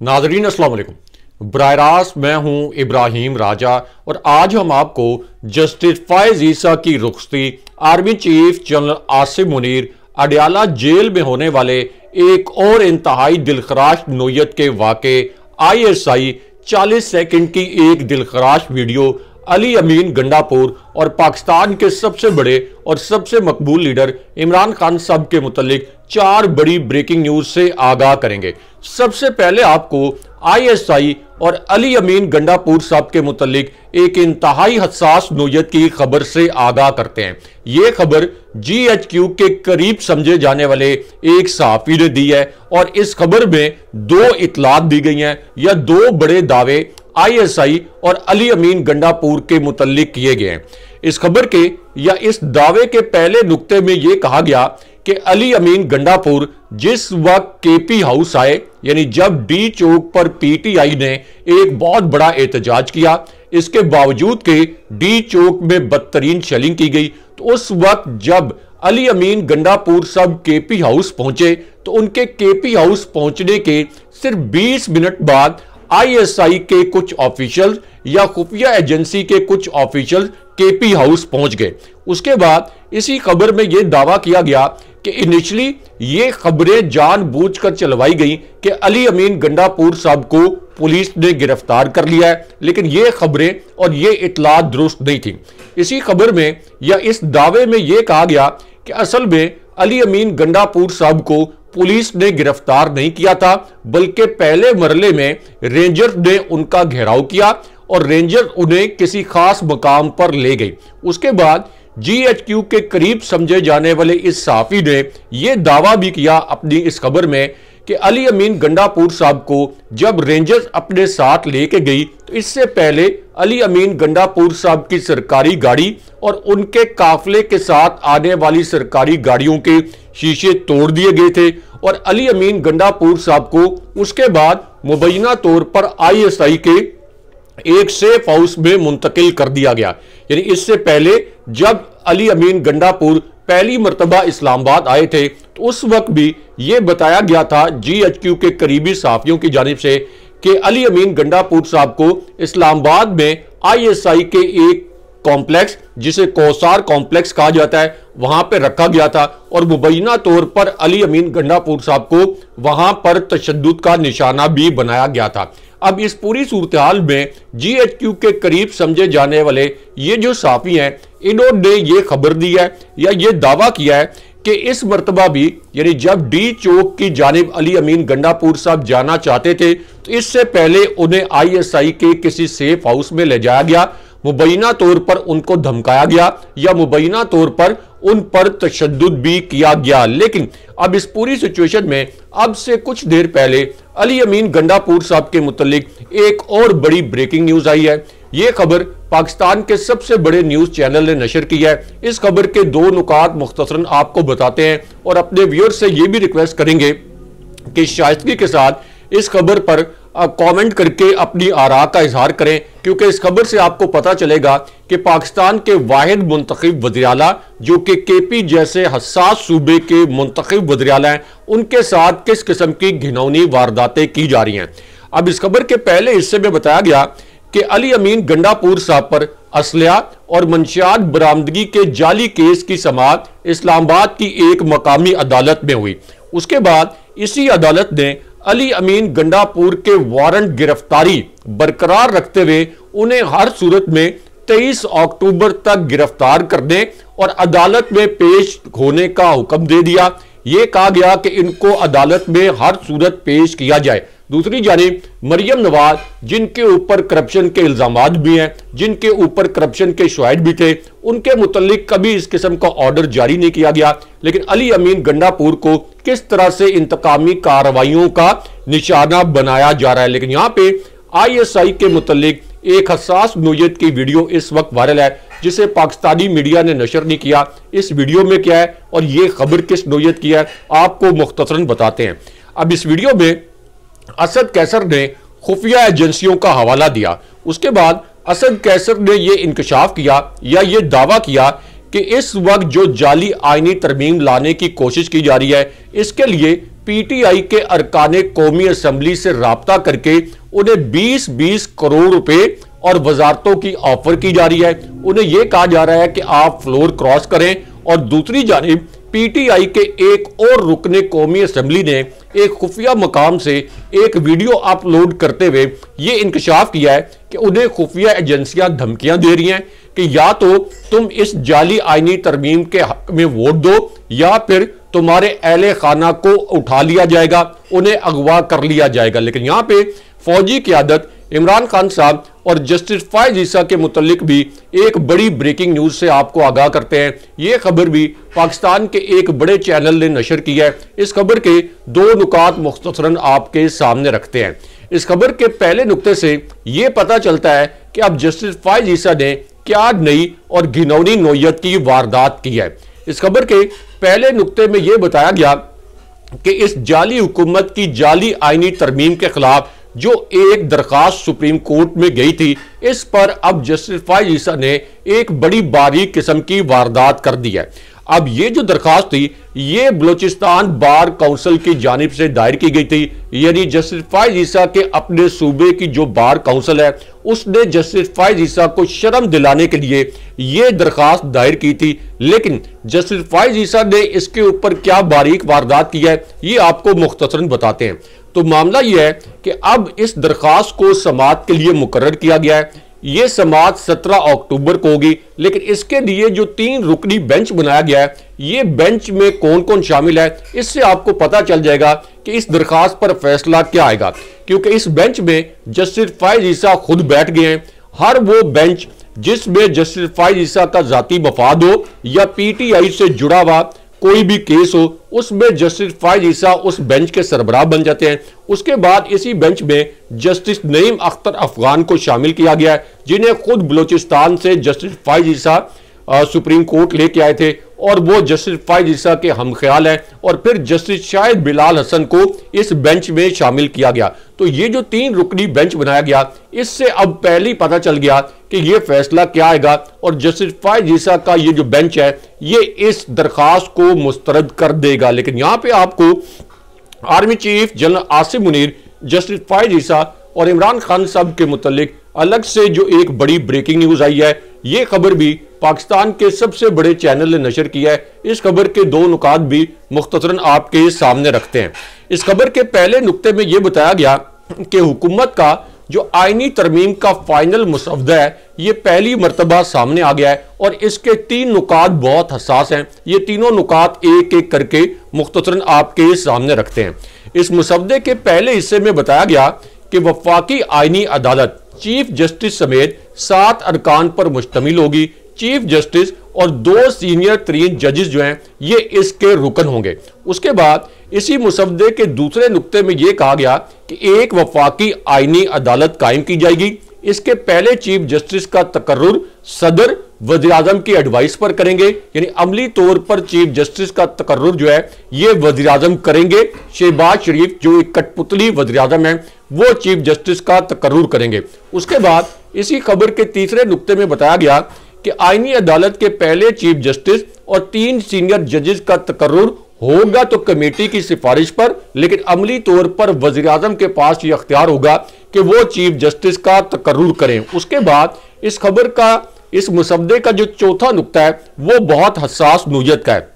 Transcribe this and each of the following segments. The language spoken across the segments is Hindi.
नाजरीन अस्सलाम वालेकुम। बराह रास्त मैं हूं इब्राहिम राजा और आज हम आपको जस्टिस फैज ईसा की रुखसती, army chief general Asim Munir, Adiala jail में होने वाले एक और इंतहाई दिलखराश नोयत के वाक़े, ISI 40 सेकंड की एक दिलखराश वीडियो, अली अमीन गंडापुर और पाकिस्तान के सबसे बड़े और सबसे मकबूल लीडर इमरान खान साहब के मुतल्लिक 4 बड़ी ब्रेकिंग न्यूज से आगाह करेंगे। सबसे पहले आपको ISI और अली अमीन गंडापुर साहब के मुतल्लिक एक इंतहाई हसास नोयत की खबर से आगाह करते हैं। यह खबर GHQ के करीब समझे जाने वाले एक सहाफी ने दी है और इस खबर में 2 इतलात दी गई हैं या 2 बड़े दावे ISI और अली अमीन गंडापुर के मुतल्लिक किए गए हैं। इस खबर के या इस दावे के पहले नुक्ते में यह कहा गया कि अली अमीन गंडापुर जिस वक्त KP हाउस आए, यानी जब डी चौक पर PTI ने एक बहुत बड़ा एहतजाज किया, इसके बावजूद कि डी चौक में बदतरीन शेलिंग की गई, तो उस वक्त जब अली अमीन गंडापुर साहब KP हाउस पहुंचे तो उनके KP हाउस पहुंचने के सिर्फ 20 मिनट बाद ISI के कुछ ऑफिशियल या खुफिया एजेंसी के कुछ ऑफिशियल KP हाउस पहुंच गए। उसके बाद इसी खबर में यह दावा किया गया कि इनिशियली ये खबरें जानबूझकर चलवाई गई कि अली अमीन गंडापुर साहब को पुलिस ने गिरफ्तार कर लिया है, लेकिन ये खबरें और ये इतलात दुरुस्त नहीं थी। इसी खबर में या इस दावे में यह कहा गया कि असल में अली अमीन गंडापुर साहब को पुलिस ने गिरफ्तार नहीं किया था, बल्कि पहले मरले में रेंजर्स ने उनका घेराव किया और रेंजर उन्हें किसी खास मकाम पर ले गई। उसके बाद GHQ के करीब समझे जाने वाले इस सहाफी ने यह दावा भी किया अपनी इस खबर में कि अली अमीन गंडापुर साहब को जब रेंजर्स अपने साथ लेके गई तो इससे पहले अली अमीन गंडापुर साहब की सरकारी गाड़ी और उनके काफिले के साथ आने वाली सरकारी गाड़ियों के शीशे तोड़ दिए गए थे और अली अमीन गंडापुर साहब को उसके बाद मुबैना तौर पर ISI के एक सेफ हाउस में मुंतकिल कर दिया गया। यानी इससे पहले जब अली अमीन गंडापुर पहली मर्तबा इस्लामाबाद आए थे तो उस वक्त भी यह बताया गया था GHQ के करीबी सहाफियों की जानिब से कि अली अमीन गंडापुर साहब को इस्लामाबाद में ISI के एक कॉम्प्लेक्स जिसे कौसार कॉम्प्लेक्स कहा जाता है वहां पर रखा गया था और मुबैना तौर पर अली अमीन गंडापुर साहब को वहां पर तशद्दुद का निशाना भी बनाया गया था। अब इस पूरी सूरत हाल में GHQ के करीब समझे जाने वाले ये जो सहाफी हैं, इन्होंने ये खबर दी है या ये दावा किया है कि इस मर्तबा भी यानी जब डी चौक की जानिब अली अमीन गंडापुर साहब जाना चाहते थे तो इससे पहले उन्हें ISI के किसी सेफ हाउस में ले जाया गया, मुबैना तौर पर उनको धमकाया गया या मुबैना तौर पर उन पर तशद्दुद भी किया गया। लेकिन अब इस पूरी सिचुएशन में अब से कुछ देर पहले अली अमीन गंडापुर साहब के मुतल्लिक एक और बड़ी ब्रेकिंग न्यूज आई है। यह खबर पाकिस्तान के सबसे बड़े न्यूज चैनल ने नशर की है। इस खबर के 2 नुकात मुख्तसरन आपको बताते हैं और अपने व्यूअर्स से यह भी रिक्वेस्ट करेंगे कि शाइस्तगी के साथ इस खबर पर कमेंट करके अपनी आरा का इजहार करें, क्योंकि इस खबर से आपको पता चलेगा कि पाकिस्तान के वाहिद मुंतखब वज़ीर-ए-आला जो कि KP जैसे हसास सूबे के मुंतखब वज़ीर-ए-आला हैं, उनके साथ किस किस्म की घिनौनी वारदातें की जा रही हैं। अब इस खबर के पहले हिस्से में बताया गया कि अली अमीन गंडापुर साहब पर असलहा और मंशियात बरामदगी के जाली केस की समाअत इस्लामाबाद की एक मकामी अदालत में हुई। उसके बाद इसी अदालत ने अली अमीन गंडापुर के वारंट गिरफ्तारी बरकरार रखते हुए उन्हें हर सूरत में 23 अक्टूबर तक गिरफ्तार करने और अदालत में पेश होने का हुक्म दे दिया। यह कहा गया कि इनको अदालत में हर सूरत पेश किया जाए। दूसरी जानिब मरियम नवाज, जिनके ऊपर करप्शन के इल्जामात भी हैं, जिनके ऊपर करप्शन के शवाहिद भी थे, उनके मुतल्लिक कभी इस किस्म का ऑर्डर जारी नहीं किया गया, लेकिन अली अमीन गंडापुर को किस तरह से इंतकामी कार्रवाइयों का निशाना बनाया जा रहा है। लेकिन यहां पे ISI के मुतल्लिक एक हसास नोयत की वीडियो इस वक्त वायरल है जिसे पाकिस्तानी मीडिया ने नशर नहीं किया। इस वीडियो में क्या है और यह खबर किस नोयत की है आपको मुख्तसरन बताते हैं। अब इस वीडियो में असद कैसर ने खुफिया एजेंसियों का हवाला दिया। उसके बाद असद कैसर ने यह इंकशाफ किया या यह दावा किया कि इस वक्त जो जाली आईनी तरमीम लाने की कोशिश की जा रही है, इसके लिए पीटीआई के अरकाने कौमी असम्बली से राब्ता करके उन्हें 20-20 करोड़ रुपए और वजारतों की ऑफर की जा रही है। उन्हें यह कहा जा रहा है कि आप फ्लोर क्रॉस करें। और दूसरी जानिब पीटीआई के एक और रुकने कौमी असम्बली ने एक खुफिया मकाम से एक वीडियो अपलोड करते हुए यह इंकशाफ किया है कि उन्हें खुफिया एजेंसियां धमकियां दे रही हैं कि या तो तुम इस जाली आईनी तरमीम के हक में वोट दो या फिर तुम्हारे अहले खाना को उठा लिया जाएगा, उन्हें अगवा कर लिया जाएगा। लेकिन यहां पे फौजी क़यादत इमरान खान साहब और जस्टिस फायज ईसा के मुतल्लिक भी एक बड़ी ब्रेकिंग न्यूज से आपको आगाह करते हैं। यह खबर भी पाकिस्तान के एक बड़े चैनल ने नशर की है। इस खबर के दो नुकात मुख्तसरन आपके सामने रखते हैं। इस खबर के पहले नुक्ते से यह पता चलता है कि अब जस्टिस फायज ईसा ने क्या नई और घिनौनी नौयत की वारदात की है। इस खबर के पहले नुक्ते में यह बताया गया कि इस जाली हुकूमत की जाली आईनी तरमीम के खिलाफ जो एक दरखास्त सुप्रीम कोर्ट में गई थी, इस पर अब जस्टिस फायज ईसा ने एक बड़ी बारीक किस्म की वारदात कर दी है। अब ये जो दरखास्त थी ये बलूचिस्तान बार काउंसिल की जानिब से दायर की गई थी, यानी जस्टिस फायज ईसा के अपने सूबे की जो बार काउंसिल है उसने जस्टिस फायज ईसा को शर्म दिलाने के लिए यह दरखास्त दायर की थी। लेकिन जस्टिस फायज ईसा ने इसके ऊपर क्या बारीक वारदात की है ये आपको मुख्तसरन बताते हैं। तो मामला यह है कि अब इस दरखास्त को समाअत के लिए मुकर्रर किया गया है। यह समाअत 17 अक्टूबर को होगी। लेकिन इसके लिए जो 3 रुकनी बेंच बनाया गया है, ये बेंच में कौन कौन शामिल है इससे आपको पता चल जाएगा कि इस दरखास्त पर फैसला क्या आएगा। क्योंकि इस बेंच में जस्टिस फायज ईसा खुद बैठ गए हैं। हर वो बेंच जिसमें जस्टिस फायज ईसा का जाती मफाद हो या पीटीआई से जुड़ा हुआ कोई भी केस हो, उसमें जस्टिस फायज ईसा उस बेंच के सरबराह बन जाते हैं। उसके बाद इसी बेंच में जस्टिस नईम अख्तर अफगान को शामिल किया गया है, जिन्हें खुद बलूचिस्तान से जस्टिस फायज ईसा सुप्रीम कोर्ट लेके आए थे और वो जस्टिस फायज ईसा के हमख्याल हैं। और फिर जस्टिस शाहिद बिलाल हसन को इस बेंच में शामिल किया गया। तो ये जो 3 रुकनी बेंच बनाया गया, इससे अब पहले ही पता चल गया कि ये फैसला क्या आएगा और जस्टिस फायज ईसा का ये जो बेंच है ये इस दरखास्त को मुस्तरद कर देगा। लेकिन यहां पे आपको army chief general Asim Munir, justice Faiz Isa और इमरान खान साहब के मुतालिक अलग से जो एक बड़ी ब्रेकिंग न्यूज आई है, ये खबर भी पाकिस्तान के सबसे बड़े चैनल ने नशर किया है। इस खबर के 2 नुकात भी मुख्तसरन आपके सामने रखते हैं। इस खबर के पहले नुक्ते में यह बताया गया कि हुकूमत का जो आईनी तरमीम का फाइनल मुसवदा है ये पहली मरतबा सामने आ गया है और इसके 3 नुकात बहुत हसास हैं। ये तीनों नुकात एक एक करके मुख्तसरन आपके सामने रखते हैं। इस मुसवदे के पहले हिस्से में बताया गया कि वफाकी आईनी अदालत चीफ जस्टिस समेत 7 अरकान पर मुश्तमिल होगी। चीफ जस्टिस और 2 सीनियर तरीन जजेस जो हैं ये इसके रुकन होंगे। उसके बाद इसी मुसवदे के दूसरे नुक्ते में यह कहा गया कि एक वफाकी आईनी अदालत कायम की जाएगी। इसके पहले चीफ जस्टिस का तकर्रुर सदर वज़ीर आज़म की एडवाइस पर करेंगे, यानी अमली तौर पर चीफ जस्टिस का तकर्रुर जो है ये वज़ीर आज़म करेंगे। शहबाज शरीफ जो एक कठपुतली वज़ीर आज़म है वो चीफ जस्टिस का तकर्रुर करेंगे। उसके बाद इसी खबर के तीसरे नुक्ते में बताया गया कि आईनी अदालत के पहले चीफ जस्टिस और 3 सीनियर जजेस का तकर्रुर होगा तो कमेटी की सिफारिश पर, लेकिन अमली तौर पर वज़ीर आज़म के पास यह अख्तियार होगा कि वो चीफ जस्टिस का तकर्रुर करें। उसके बाद इस खबर का, इस मुसवदे का जो चौथा नुक्ता है वो बहुत हसास नोयत का है।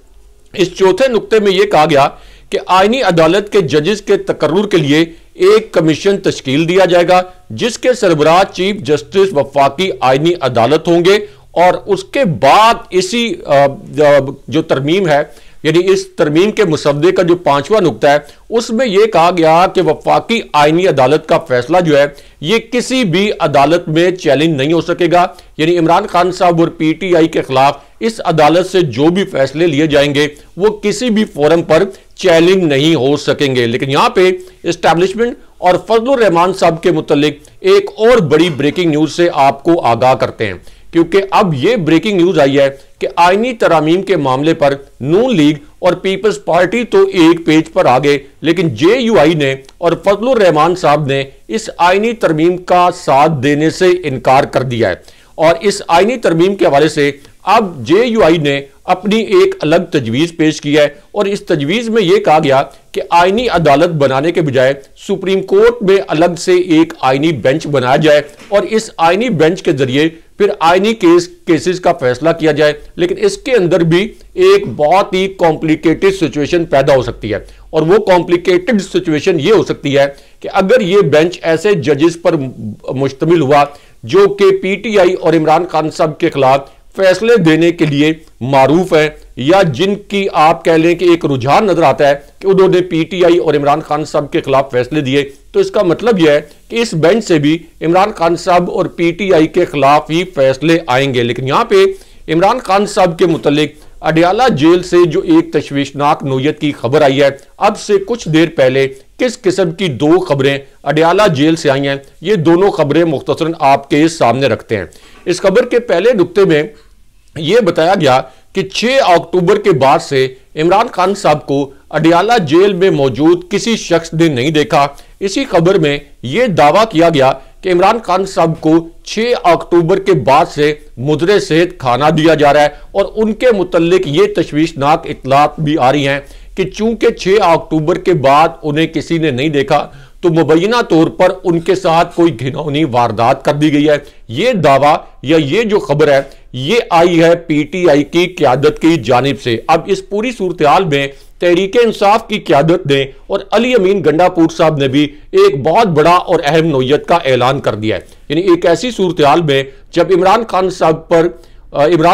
इस चौथे नुक्ते में यह कहा गया कि आईनी अदालत के जजेस के तकर्रुर के लिए एक कमीशन तश्कील दिया जाएगा जिसके सरबराह चीफ जस्टिस वफाकी आईनी अदालत होंगे। और उसके बाद इसी जो तरमीम है, यानी इस तरमीम के मुसवदे का जो 5वां नुक्ता है उसमें यह कहा गया कि वफाकी आईनी अदालत का फैसला जो है ये किसी भी अदालत में चैलेंज नहीं हो सकेगा। यानी इमरान खान साहब और पीटीआई के खिलाफ इस अदालत से जो भी फैसले लिए जाएंगे वो किसी भी फोरम पर चैलेंज नहीं हो सकेंगे। लेकिन यहां पे एस्टैब्लिशमेंट और फजलुर रहमान साहब के मुतालिक एक और बड़ी ब्रेकिंग न्यूज से आपको आगाह करते हैं, क्योंकि अब यह ब्रेकिंग न्यूज आई है कि आईनी तरामीम के मामले पर नून लीग और पीपल्स पार्टी तो एक पेज पर आ गए, लेकिन जेयूआई ने और फजलुर रहमान साहब ने इस आईनी तरमीम का साथ देने से इनकार कर दिया है। और इस आईनी तरमीम के हवाले से अब JUI ने अपनी एक अलग तजवीज़ पेश की है और इस तजवीज़ में यह कहा गया कि आईनी अदालत बनाने के बजाय सुप्रीम कोर्ट में अलग से एक आईनी बेंच बनाया जाए और इस आईनी बेंच के जरिए फिर आईनी केसेस का फैसला किया जाए। लेकिन इसके अंदर भी एक बहुत ही कॉम्प्लिकेटेड सिचुएशन पैदा हो सकती है और वो कॉम्प्लिकेटेड सिचुएशन ये हो सकती है कि अगर ये बेंच ऐसे जजेस पर मुश्तमिल हुआ जो कि PTI और इमरान खान साहब के खिलाफ फैसले देने के लिए मारूफ है या जिनकी आप कह लें कि एक रुझान नजर आता है कि उन्होंने PTI और इमरान खान साहब के खिलाफ फैसले दिए, तो इसका मतलब यह है कि इस बेंच से भी इमरान खान साहब और PTI के खिलाफ ही फैसले आएंगे। लेकिन यहां पे इमरान खान साहब के मुतालिक अडयाला जेल से जो एक तशवीशनाक नोयत की खबर आई है, अब से कुछ देर पहले किस किस्म की दो खबरें अडयाला जेल से आई हैं, ये दोनों खबरें मुख्तसरन आपके सामने रखते हैं। इस खबर के पहले नुक्ते में यह बताया गया कि 6 अक्टूबर के बाद से इमरान खान साहब को अडयाला जेल में मौजूद किसी शख्स ने नहीं देखा। इसी खबर में यह दावा किया गया कि इमरान खान साहब को 6 अक्टूबर के बाद से मुद्रे सेहत खाना दिया जा रहा है और उनके मुतल्लिक ये तशवीशनाक इतलात भी आ रही हैं कि चूंकि 6 अक्टूबर के बाद उन्हें किसी ने नहीं देखा तो मुबैना तौर पर उनके साथ कोई घिनौनी वारदात कर दी गई है। ये दावा या ये जो खबर है ये आई है PTI की क़यादत की जानिब से। अब इस पूरी सूरत हाल में तहरीक इंसाफ की क़यादत ने और अली अमीन गंडापुर साहब ने भी एक बहुत बड़ा और अहम नोयत का ऐलान कर दिया है। यानी एक ऐसी सूरत हाल में जब इमरान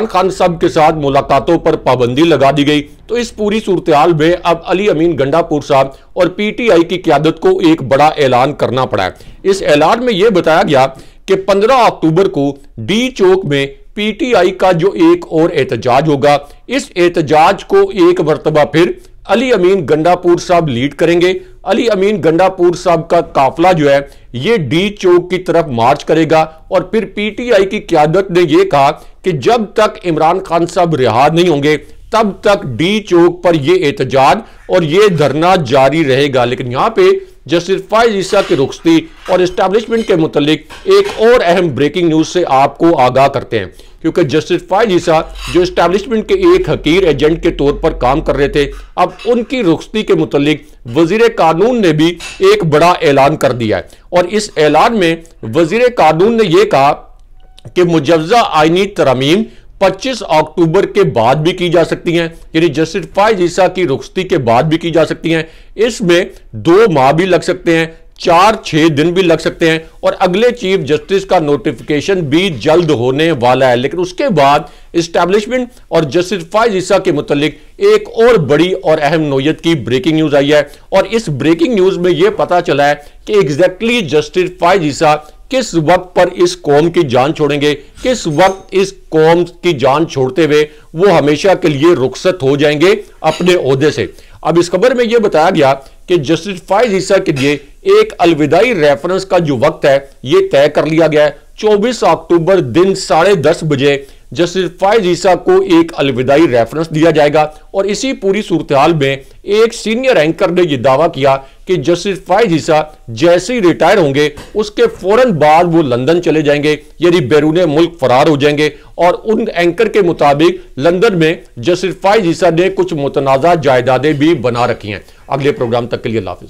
खान साहब के साथ मुलाकातों पर पाबंदी लगा दी गई, तो इस पूरी सूरत हाल में अब अली अमीन गंडापुर साहब और PTI की क़यादत को एक बड़ा ऐलान करना पड़ा है। इस ऐलान में यह बताया गया कि 15 अक्टूबर को D चौक में PTI का जो एक और एहतजाज होगा, इस एहतजाज को एक मरतबा फिर अली अमीन गंडापुर साहब लीड करेंगे। अली अमीन गंडापुर साहब का काफिला जो है ये D चौक की तरफ मार्च करेगा और फिर PTI की क़यादत ने यह कहा कि जब तक इमरान खान साहब रिहा नहीं होंगे तब तक D चौक पर यह एहतजाज और यह धरना जारी रहेगा। लेकिन यहां पे जस्टिस फायज ईसा की रुखसती और एस्टैब्लिशमेंट के मुतालिक एक और अहम ब्रेकिंग न्यूज से आपको आगाह करते हैं, क्योंकि जस्टिस फायज ईसा जो एस्टैब्लिशमेंट के एक हकीर एजेंट के तौर पर काम कर रहे थे, अब उनकी रुखसती के मुतालिक वजीर कानून ने भी एक बड़ा ऐलान कर दिया है। और इस ऐलान में वजीर कानून ने यह कहा कि मुजव्वजा आईनी तरमीम 25 अक्टूबर के बाद भी की जा सकती हैं, यानी जस्टिस फायज ईसा की रुखसती के बाद भी की जा सकती हैं। इसमें 2 माह भी लग सकते हैं, 4-6 दिन भी लग सकते हैं और अगले चीफ जस्टिस का नोटिफिकेशन भी जल्द होने वाला है। लेकिन उसके बाद एस्टैब्लिशमेंट और जस्टिस फायज ईसा के मुतालिक एक और बड़ी और अहम नोयत की ब्रेकिंग न्यूज आई है और इस ब्रेकिंग न्यूज में यह पता चला है कि एग्जैक्टली जस्टिस फायज ईसा किस वक्त पर इस कौम की जान छोड़ेंगे, किस वक्त इस कौम की जान छोड़ते हुए वो हमेशा के लिए रुखसत हो जाएंगे अपने ओहदे से। अब इस खबर में यह बताया गया कि जस्टिस फायज ईसा के लिए एक अलविदाई रेफरेंस का जो वक्त है यह तय कर लिया गया है। 24 अक्टूबर दिन 10:30 बजे जस्टिस फायज ईसा को एक अलविदाई रेफरेंस दिया जाएगा और इसी पूरी सूरत हाल में एक सीनियर एंकर ने यह दावा किया कि जस्टिस फायज ईसा जैसे ही रिटायर होंगे उसके फौरन बाद वो लंदन चले जाएंगे, यानी बैरून मुल्क फरार हो जाएंगे। और उन एंकर के मुताबिक लंदन में जस्टिस फायज ईसा ने कुछ मुतनाज़ा जायदादें भी बना रखी हैं। अगले प्रोग्राम तक के लिए अल्लाह हाफिज़।